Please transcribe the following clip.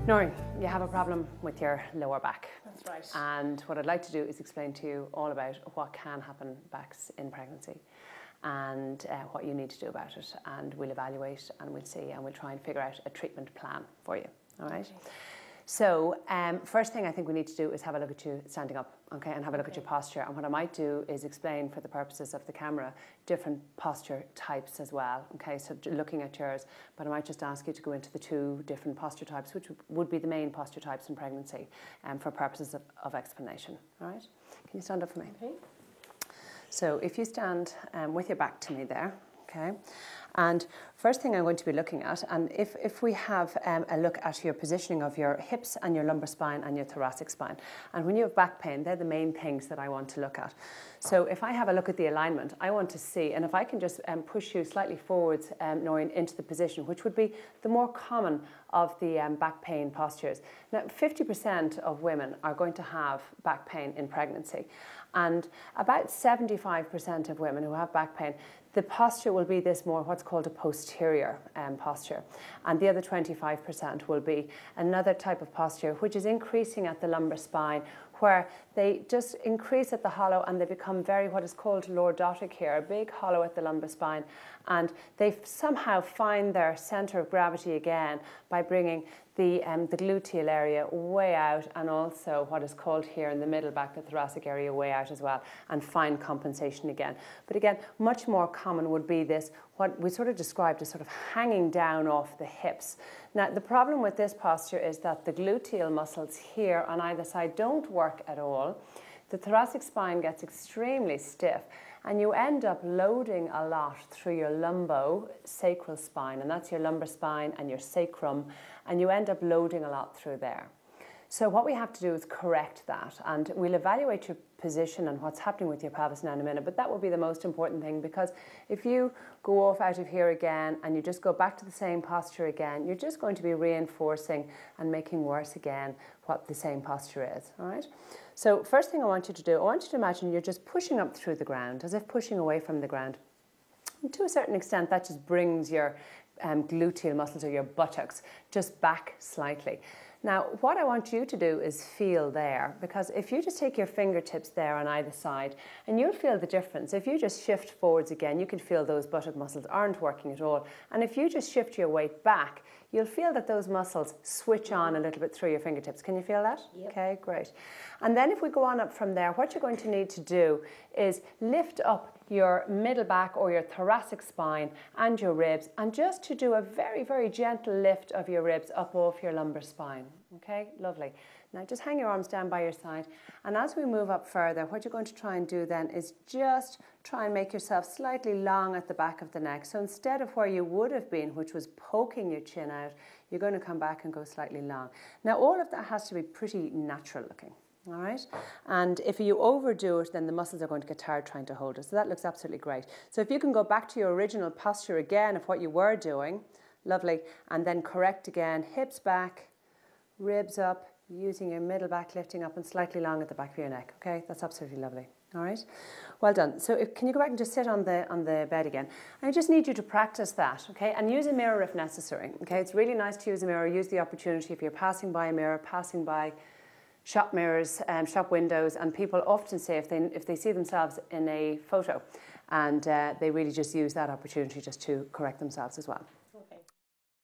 Noreen, you have a problem with your lower back. That's right. And what I'd like to do is explain to you all about what can happen backs in pregnancy and what you need to do about it. And we'll evaluate and we'll see and we'll try and figure out a treatment plan for you. All right? Okay. So first thing I think we need to do is have a look at you standing up, okay, and have a look at your posture. And what I might do is explain, for the purposes of the camera, different posture types as well, okay, so looking at yours. But I might just ask you to go into the two different posture types, which would be the main posture types in pregnancy, for purposes of explanation, all right? Can you stand up for me? Okay. So if you stand with your back to me there, okay, and first thing I'm going to be looking at, and if we have a look at your positioning of your hips and your lumbar spine and your thoracic spine, and when you have back pain, they're the main things that I want to look at. So if I have a look at the alignment, I want to see, and if I can just push you slightly forwards, Noreen, into the position, which would be the more common of the back pain postures. Now, 50% of women are going to have back pain in pregnancy, and about 75% of women who have back pain, the posture will be this more what's called a posterior posture, and the other 25% will be another type of posture which is increasing at the lumbar spine, where they just increase at the hollow and they become very what is called lordotic here, a big hollow at the lumbar spine, and they somehow find their center of gravity again by bringing the gluteal area way out, and also what is called here in the middle back, the thoracic area, way out as well, and find compensation again. But again, much more common would be this, what we sort of described as sort of hanging down off the hips. Now, the problem with this posture is that the gluteal muscles here on either side don't work at all. The thoracic spine gets extremely stiff, and you end up loading a lot through your lumbo-sacral spine, and that's your lumbar spine and your sacrum, and you end up loading a lot through there. So what we have to do is correct that, and we'll evaluate your position and what's happening with your pelvis now in a minute, but that will be the most important thing, because if you go off out of here again and you just go back to the same posture again, you're just going to be reinforcing and making worse again what the same posture is, all right? So first thing I want you to do, I want you to imagine you're just pushing up through the ground, as if pushing away from the ground. And to a certain extent, that just brings your gluteal muscles, or your buttocks, just back slightly. Now, what I want you to do is feel there, because if you just take your fingertips there on either side, and you'll feel the difference. If you just shift forwards again, you can feel those buttock muscles aren't working at all. And if you just shift your weight back, you'll feel that those muscles switch on a little bit through your fingertips. Can you feel that? Yep. Okay, great. And then if we go on up from there, what you're going to need to do is lift up your middle back or your thoracic spine and your ribs, and just to do a very, very gentle lift of your ribs up off your lumbar spine. Okay, lovely. Now just hang your arms down by your side, and as we move up further, what you're going to try and do then is just try and make yourself slightly long at the back of the neck. So instead of where you would have been, which was poking your chin out, you're going to come back and go slightly long. Now all of that has to be pretty natural looking. All right, and if you overdo it, then the muscles are going to get tired trying to hold it. So that looks absolutely great. So if you can go back to your original posture again of what you were doing, lovely, and then correct again, hips back, ribs up, using your middle back, lifting up and slightly long at the back of your neck. Okay, that's absolutely lovely. All right, well done. So can you go back and just sit on the bed again? I just need you to practice that, okay, and use a mirror if necessary. Okay, it's really nice to use a mirror. Use the opportunity if you're passing by a mirror, passing by shop mirrors, shop windows, and people often say if they see themselves in a photo, and they really just use that opportunity just to correct themselves as well.